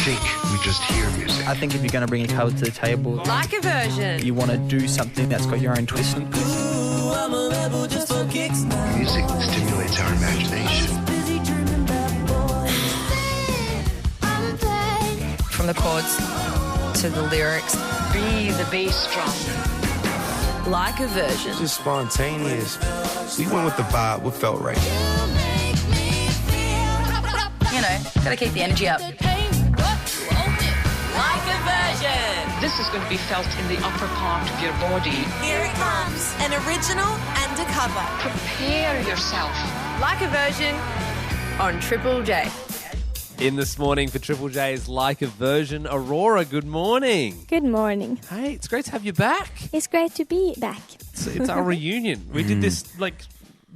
think we just hear music. I think if you're going to bring a colour to the table, Like a version. you want to do something that's got your own twist. Music stimulates our imagination. From the chords to the lyrics. Be the bass drum. Like a version. Just spontaneous. We went with the vibe, what felt right. You know, gotta keep the energy up. Like a version. This is going to be felt in the upper part of your body. Here it comes, an original and a cover. Prepare yourself. Like a version on Triple J. In this morning for Triple J's Like a Version, Aurora, good morning. Good morning. Hey, it's great to have you back. It's great to be back. It's our reunion. We did this like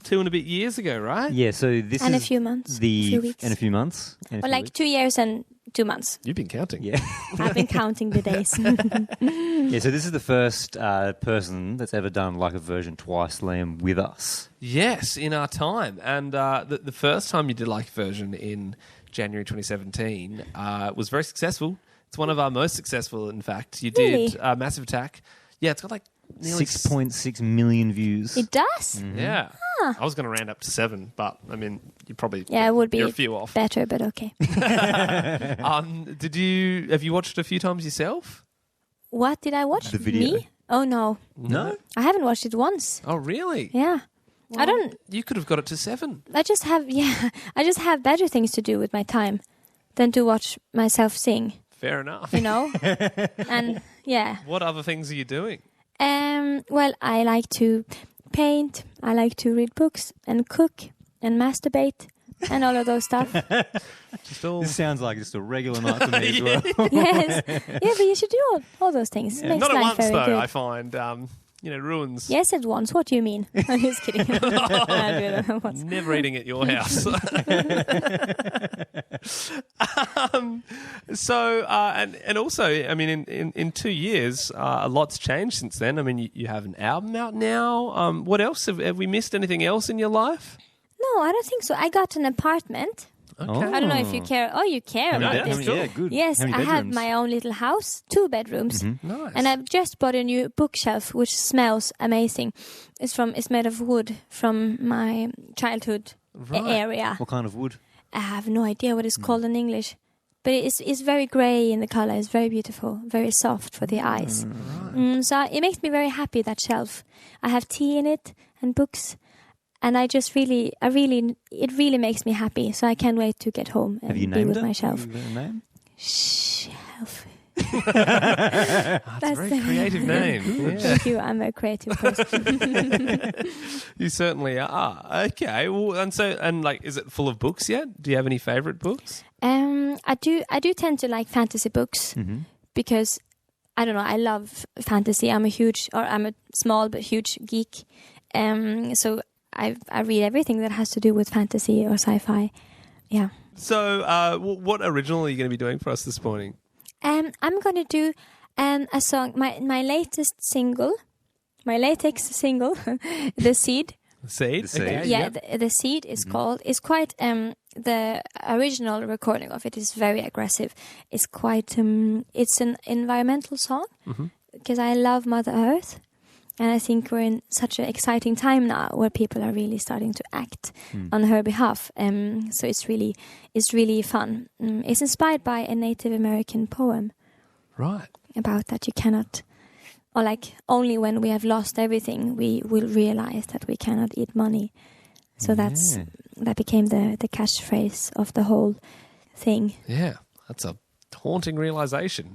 2 and a bit years ago, right? Yeah, so this And is a few months. the few weeks. and a few months. And a Or few like weeks. 2 years and 2 months. You've been counting. Yeah. I've been counting the days. Yeah, so this is the first person that's ever done Like a Version twice, Liam, with us. Yes, in our time. And the first time you did Like a Version in January 2017 was very successful. It's one of our most successful, in fact. You Really? did Massive Attack. Yeah, it's got like nearly 6.6 million views. It does? Yeah. I was going to round up to 7, but I mean, you probably Yeah, it would be you're a few off. better, but okay. Have you watched it a few times yourself? What did I watch? The video. Me? Oh, no. No. I haven't watched it once. Oh, really? Yeah. I don't... You could have got it to 7. I just have better things to do with my time than to watch myself sing, Fair enough. you know? And, yeah. What other things are you doing? Well, I like to paint, I like to read books and cook and masturbate and all of those stuff. Just all... This sounds like just a regular night for me as well. Yes. Yeah, but you should do all those things. Yeah, Makes not at life once, very though, good. I find, ruins. Yes, at once. What do you mean? I'm just kidding. I do know what's- Never eating at your house. And also, I mean, in 2 years, a lot's changed since then. I mean, you have an album out now. What else? Have we missed anything else in your life? No, I don't think so. I got an apartment. Okay. I don't know if you care. Oh, you care How many about bedrooms? this. Cool. Yeah, good. Yes, How many I have bedrooms? my own little house, 2 bedrooms. Nice. And I've just bought a new bookshelf, which smells amazing. It's made of wood from my childhood area. What kind of wood? I have no idea what it's called in English, but it's very grey in the color. It's very beautiful, very soft for the eyes. So it makes me very happy, that shelf. I have tea in it and books, and it really makes me happy. So I can't wait to get home and Have you be named with it? my shelf. Have you got a name? Shelf. That's a very creative name. Yeah. Thank you. I'm a creative person. You certainly are. Okay. Well, and is it full of books yet? Do you have any favourite books? I do tend to like fantasy books because I don't know. I love fantasy. I'm a small but huge geek. So I read everything that has to do with fantasy or sci-fi. Yeah. So, what original are you going to be doing for us this morning? I'm going to do a song. My latest single, my latex single, "The Seed." Seed. The Seed. Okay, Yeah, yep. the Seed is called. It's quite the original recording of it is very aggressive. It's quite it's an environmental song because I love Mother Earth, and I think we're in such an exciting time now where people are really starting to act on her behalf. So it's really fun. It's inspired by a Native American poem Right. about that you cannot. Or like, only when we have lost everything, we will realize that we cannot eat money. So that became the catchphrase of the whole thing. Yeah, that's a haunting realization.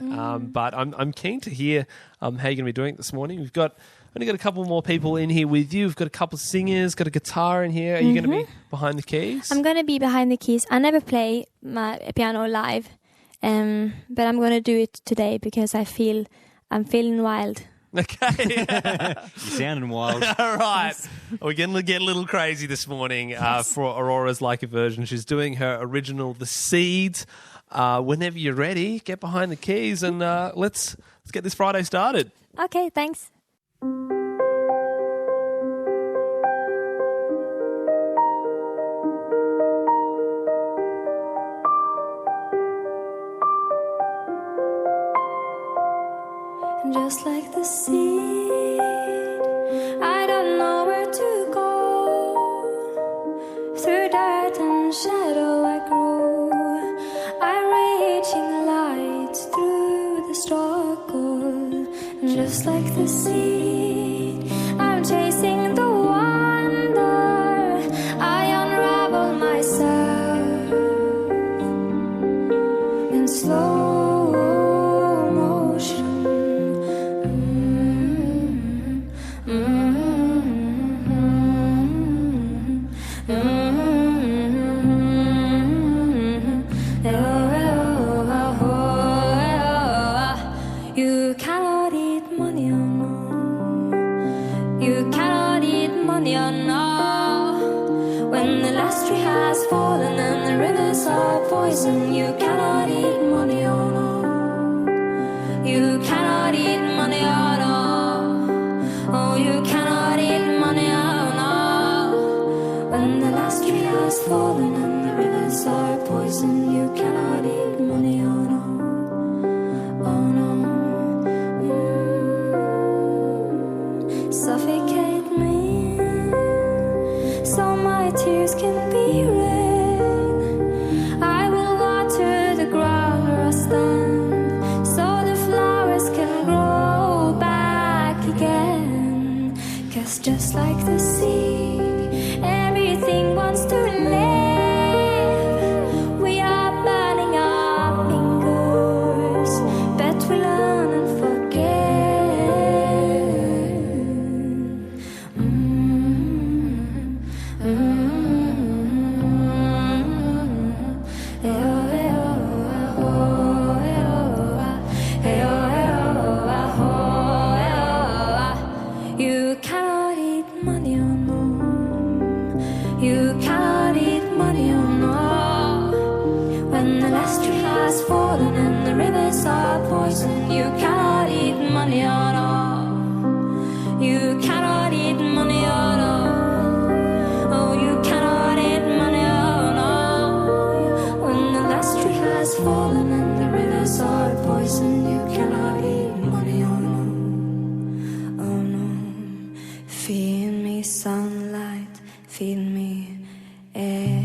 But I'm keen to hear how you're going to be doing it this morning. We've only got a couple more people in here with you. We've got a couple of singers, got a guitar in here. Are you going to be behind the keys? I'm going to be behind the keys. I never play my piano live, but I'm going to do it today because I'm feeling wild. Okay. You're sounding wild. All right. We're going to get a little crazy this morning for Aurora's Like a Version. She's doing her original, The Seeds. Whenever you're ready, get behind the keys and let's get this Friday started. Okay, thanks. the seed. I don't know where to go. Through dirt and shadow I grow. I'm reaching light through the struggle. Just like the seed, I'm chasing the wonder. I unravel myself in slow motion. You cannot eat money, oh no. You cannot eat money, oh no. When the last tree has fallen and the rivers are poison, you cannot eat money, oh no. You cannot eat money, oh no. Oh, you cannot eat money, oh no. When the last tree has fallen and the rivers are poison, you cannot eat money, oh no. Oh no. Suffocate me so my tears can be red. I will water the ground where I stand so the flowers can grow back again. 'Cause just like the seed, everything wants to live. We are burning our fingers, but we learn and forget. You cannot eat money, oh no. You cannot eat money, oh no. When the last tree has fallen and the rivers are poison, you cannot eat money, oh no. You cannot eat money, oh no. Oh, you cannot eat money, oh no. When the last tree has fallen and the rivers are poison, you cannot eat money, oh no. Oh no. Feed me sunlight, feed me air.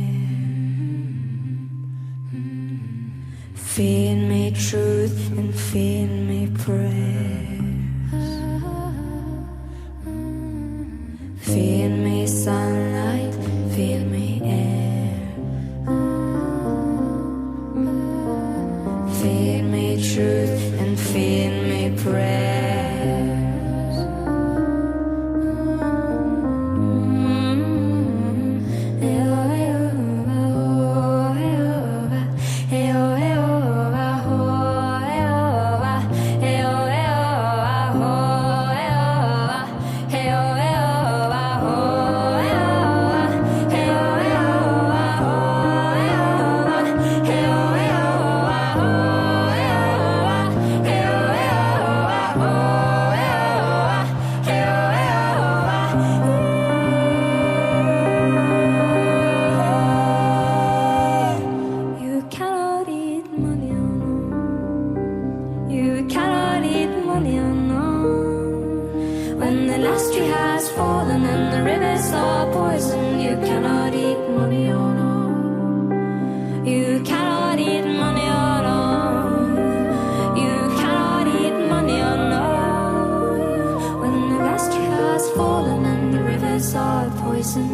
Feed me truth and feed me prayers. Feed me sunlight, feed me air. Feed me truth and feed me prayers.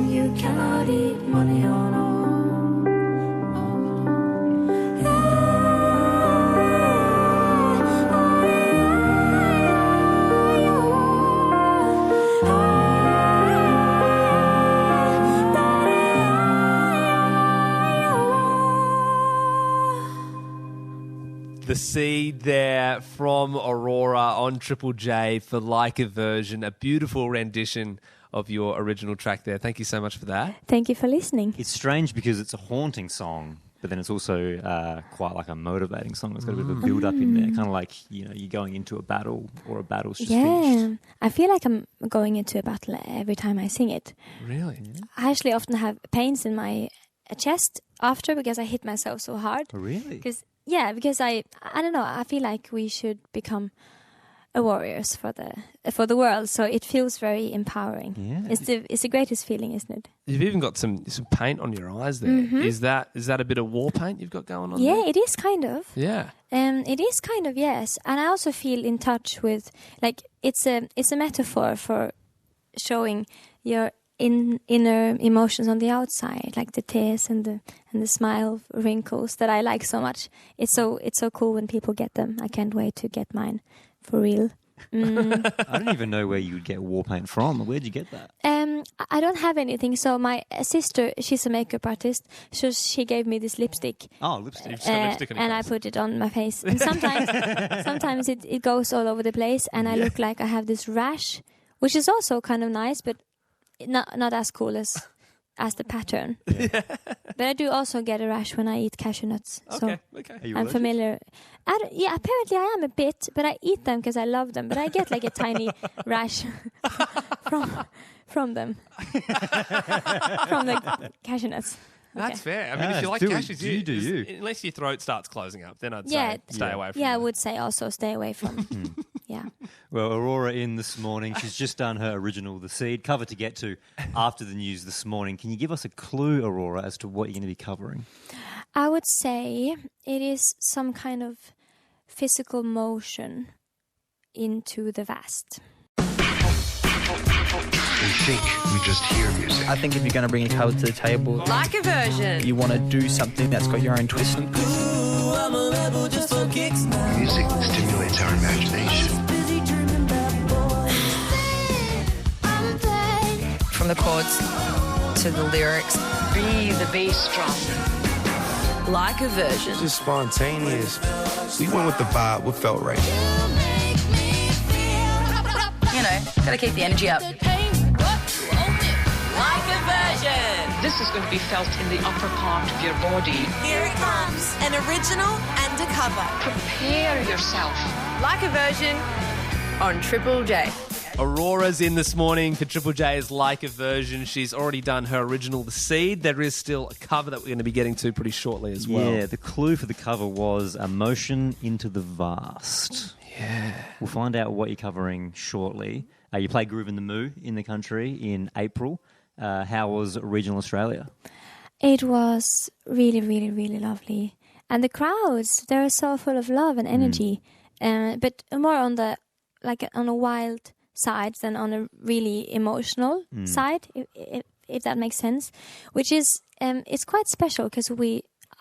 You cannot eat money on all. The seed there from Aurora on Triple J for Like a Version, a beautiful rendition of your original track there. Thank you so much for that. Thank you for listening. It's strange because it's a haunting song, but then it's also quite like a motivating song. It's got a bit of a build-up in there, kind of like, you know, you're going into a battle or a battle's just finished. I feel like I'm going into a battle every time I sing it. Really? I actually often have pains in my chest after because I hit myself so hard. Oh, really? Because I don't know, I feel like we should become a warriors for the world. So it feels very empowering. Yeah. It's the greatest feeling, isn't it? You've even got some paint on your eyes there. Is that a bit of war paint you've got going on? Yeah, there? it is kind of. Yeah. It is kind of, yes. And I also feel in touch with, like, it's a metaphor for showing your inner emotions on the outside, like the tears and the smile wrinkles that I like so much. It's so cool when people get them. I can't wait to get mine for real. I don't even know where you would get war paint from. Where'd you get that? I don't have anything. So my sister, she's a makeup artist, so she gave me this lipstick. Oh, lipstick. You've just got lipstick on your And I face. put it on my face. And sometimes it goes all over the place, and I look like I have this rash, which is also kind of nice, but not as cool as the pattern. But I do also get a rash when I eat cashew nuts. Okay. Are you I'm allergic? familiar. Yeah, apparently I am a bit, but I eat them because I love them. But I get like a tiny rash from them, from the cashew nuts. That's Okay. fair. I mean, if you like do cashews, you do you. unless your throat starts closing up, then I'd Yeah. say stay away from Yeah, I them. would say also stay away from. Yeah. Well, Aurora in this morning. She's just done her original The Seed cover to get to after the news this morning. Can you give us a clue, Aurora, as to what you're going to be covering? I would say it is some kind of physical motion into the vast. We think we just hear music. I think if you're going to bring a colour to the table, Like a version. you want to do something that's got your own twist. Music stimulates our imagination. From the chords to the lyrics. Be the bass drum. Like a version. Just spontaneous. We went with the vibe, what felt right. You know, gotta keep the energy up. Like a version. This is going to be felt in the upper part of your body. Here it comes, an original and a cover. Prepare yourself. Like a version on Triple J. Aurora's in this morning for Triple J's Like a Version. She's already done her original The Seed. There is still a cover that we're going to be getting to pretty shortly as well. Yeah, the clue for the cover was a motion into the vast. Yeah. We'll find out what you're covering shortly. You played Groove in the Moo in the country in April. How was regional Australia? It was really, really, really lovely. And the crowds, they're so full of love and energy. But more on a wild side than on a really emotional side, if that makes sense. Which is, it's quite special because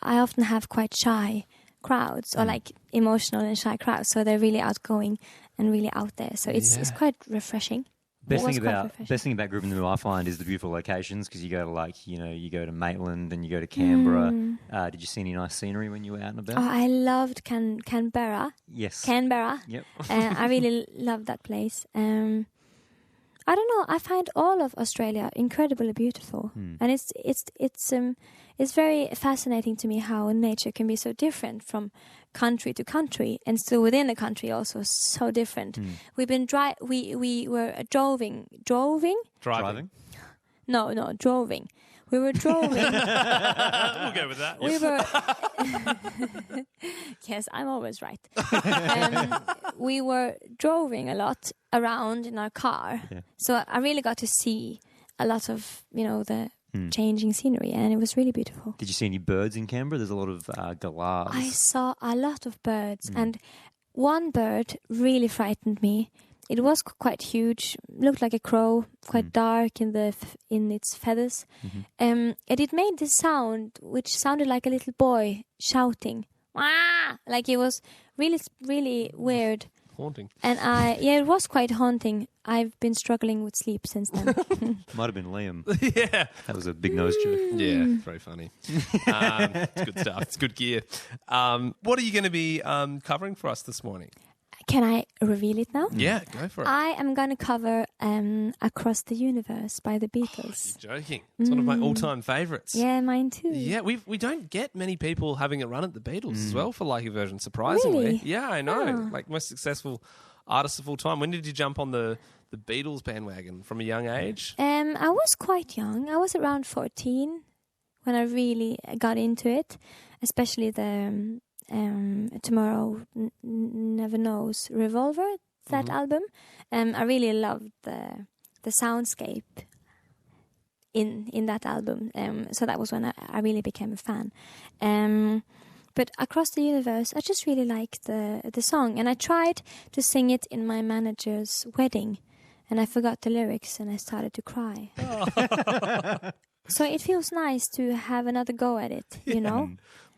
I often have quite shy crowds or like emotional and shy crowds. So they're really outgoing and really out there. So it's quite refreshing. Best was thing quite about refreshing. Groove in the Moo I find is the beautiful locations because you go to you go to Maitland and you go to Canberra. Did you see any nice scenery when you were out and about? Oh, I loved Canberra. Yes. Canberra. Yep. I really love that place. I don't know. I find all of Australia incredibly beautiful, and it's very fascinating to me how nature can be so different from country to country, and still within a country also so different. We've been we were droving. Driving. No, droving. We were droving. We'll go with that. We were. Yes, I'm always right. We were droving a lot around in our car, so I really got to see a lot of the changing scenery, and it was really beautiful. Did you see any birds in Canberra? There's a lot of galahs. I saw a lot of birds, and one bird really frightened me. It was quite huge, looked like a crow, quite dark in its feathers, and it made this sound which sounded like a little boy shouting, "Wah!" Like it was really, really weird. Haunting. And it was quite haunting. I've been struggling with sleep since then. Might have been Liam. Yeah. That was a big nose joke. Yeah, very funny. It's good stuff. It's good gear. What are you going to be covering for us this morning? Can I reveal it now? Yeah, go for it. I am going to cover Across the Universe by the Beatles. You're joking. It's one of my all-time favourites. Yeah, mine too. Yeah, we don't get many people having a run at the Beatles as well for Like a Version, surprisingly. Really? Yeah, I know. Oh. Like most successful artists of all time. When did you jump on the Beatles bandwagon? From a young age? I was quite young. I was around 14 when I really got into it, especially the Tomorrow Never Knows Revolver that album. I really loved the soundscape in that album. So that was when I really became a fan. But Across the Universe, I just really liked the song. And I tried to sing it in my manager's wedding. And I forgot the lyrics and I started to cry. So it feels nice to have another go at it, you know?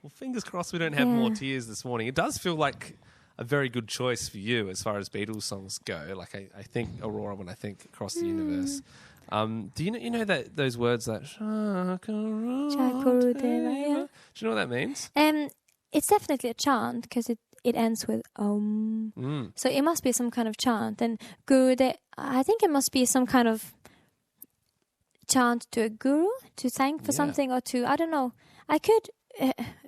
Well, fingers crossed we don't have more tears this morning. It does feel like a very good choice for you as far as Beatles songs go. Like I think Aurora when I think Across the Universe. Do you know that those words that Chakurudeva, yeah. Do you know what that means? It's definitely a chant because it ends with So it must be some kind of chant. And Gurudev, I think it must be some kind of chant to a guru to thank for something or to, I don't know. I could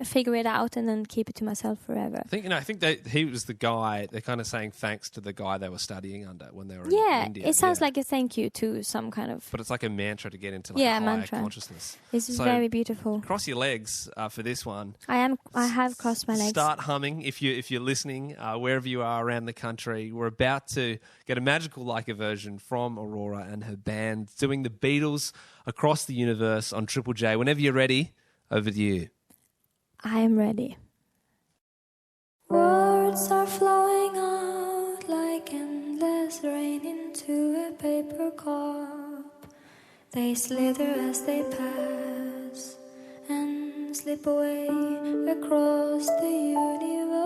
figure it out and then keep it to myself forever. I think that he was the guy. They're kind of saying thanks to the guy they were studying under when they were in India. It sounds like a thank you to some kind of. But it's like a mantra to get into a higher mantra. consciousness. It's very beautiful. Cross your legs for this one. I have crossed my legs. Start humming if you're listening wherever you are around the country. We're about to get a magical like version from Aurora and her band doing the Beatles Across the Universe on Triple J. Whenever you're ready, over to you. I am ready. Words are flowing out like endless rain into a paper cup. They slither as they pass and slip away across the universe.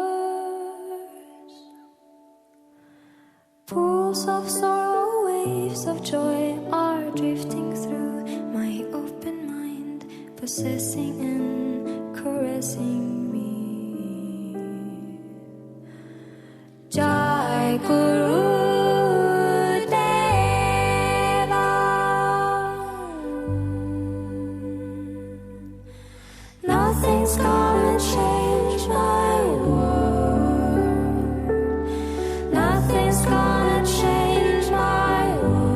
Pools of sorrow, waves of joy are drifting through my open mind, possessing and caressing me. Jai Guru Deva. Nothing's gonna change my world. Nothing's gonna change my world.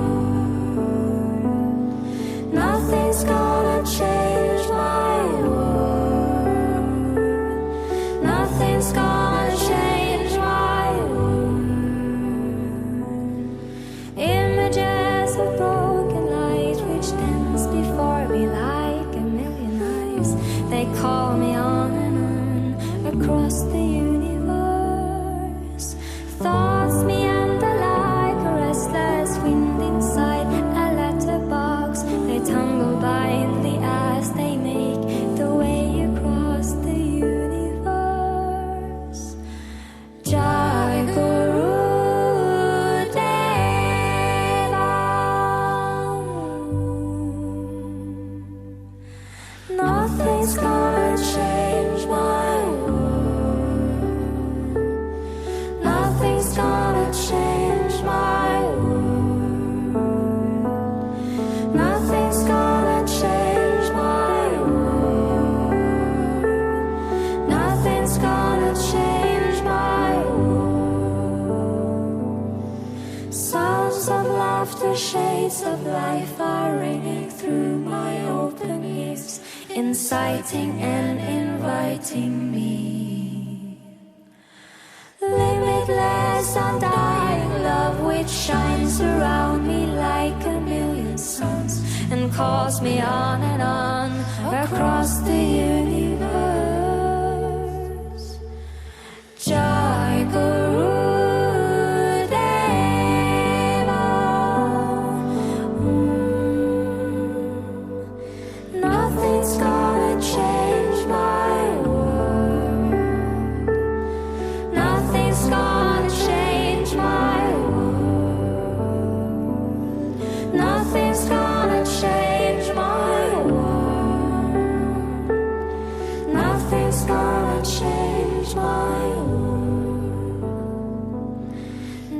Nothing's gonna change my world. Nothing's gonna change my world. Images of broken light which dance before me like a million eyes. They call me on and on across the universe. Thoughts meander like a restless wind inside a letterbox. They tumble blindly as they make the way across the universe. Jai Guru Deva. Nothing's gonna change my world. Nothing's gonna change my world. Nothing's gonna change my world. Nothing's gonna change my world. Sounds of laughter, shades of life are ringing through my open ears, inciting and inviting me. Limitless, undying love which shines around me like a million suns and calls me on and on across the universe. Jai Guru Deva. Nothing's gonna change my world. Nothing's gonna change my world. Nothing's gonna change my world. Nothing's gonna change my world.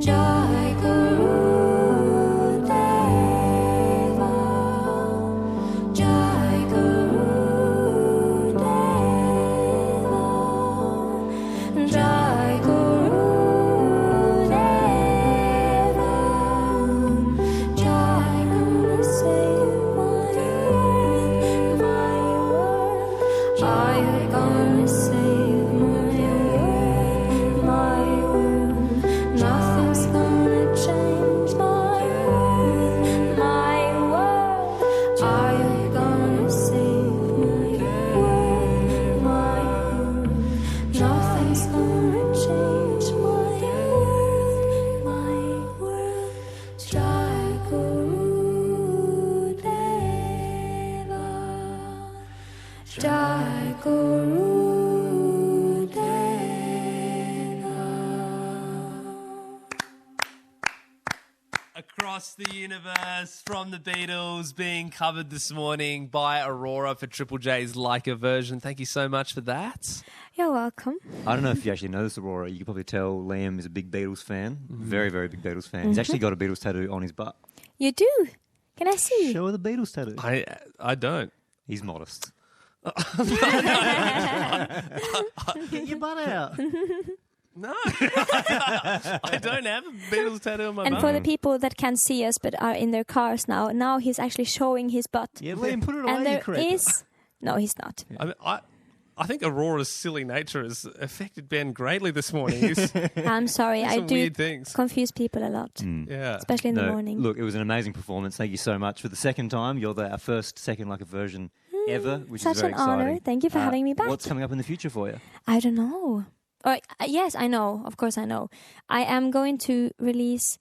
Jai Guru Deva. Jai Guru Deva. Jai Guru Deva. Jai Guru save my world, my world. Jai gonna save my world, my world. Nothing's gonna like Aurora. Across the Universe from the Beatles being covered this morning by Aurora for Triple J's Like a Version. Thank you so much for that. You're welcome. I don't know if you actually know this, Aurora. You can probably tell Liam is a big Beatles fan. Very, very big Beatles fan. He's actually got a Beatles tattoo on his butt. You do? Can I see? Show her the Beatles tattoo. I don't. He's modest. Get your butt out. No. I don't have a Beatles tattoo on my And butt. for the people that can't see us but are in their cars now he's actually showing his butt. Yeah, Liam, put it away, And you there creep. is... No, he's not. I think Aurora's silly nature has affected Ben greatly this morning. He's I'm sorry, I some do weird things. confuse people a lot, Yeah. especially in the morning. Look, it was an amazing performance. Thank you so much. For the second time, you're our first second Like a Version ever, which Such is very an honor. exciting. Thank you for having me back. What's coming up in the future for you? I don't know. Yes, I know. Of course, I know. I am going to release.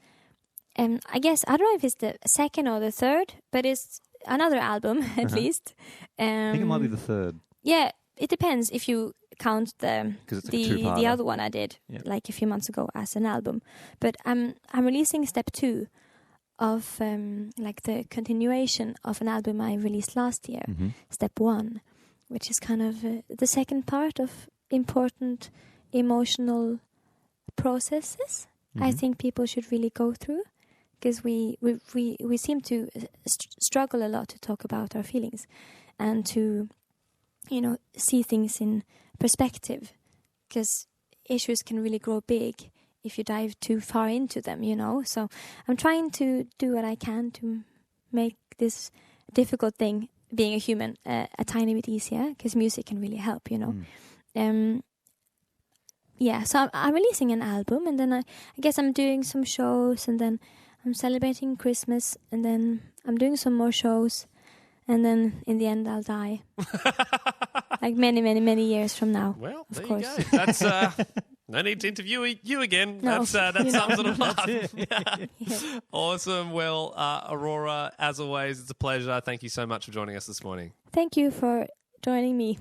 I guess I don't know if it's the second or the third, but it's another album at least. I think it might be the third. Yeah, it depends if you count the 'Cause it's like a two-parter. the other one I did like a few months ago as an album. But I'm releasing step 2 of like the continuation of an album I released last year. Step 1, which is kind of the second part of important emotional processes I think people should really go through, because we seem to struggle a lot to talk about our feelings and to see things in perspective, because issues can really grow big if you dive too far into them, So I'm trying to do what I can to make this difficult thing, being a human, a tiny bit easier, because music can really help, So I'm releasing an album, and then I guess I'm doing some shows, and then I'm celebrating Christmas, and then I'm doing some more shows, and then in the end I'll die. Like many, many, many years from now. Well, of there course. you go. That's no need to interview you again. No, That sums it all up. Yeah. Awesome. Well, Aurora, as always, it's a pleasure. Thank you so much for joining us this morning. Thank you for joining me.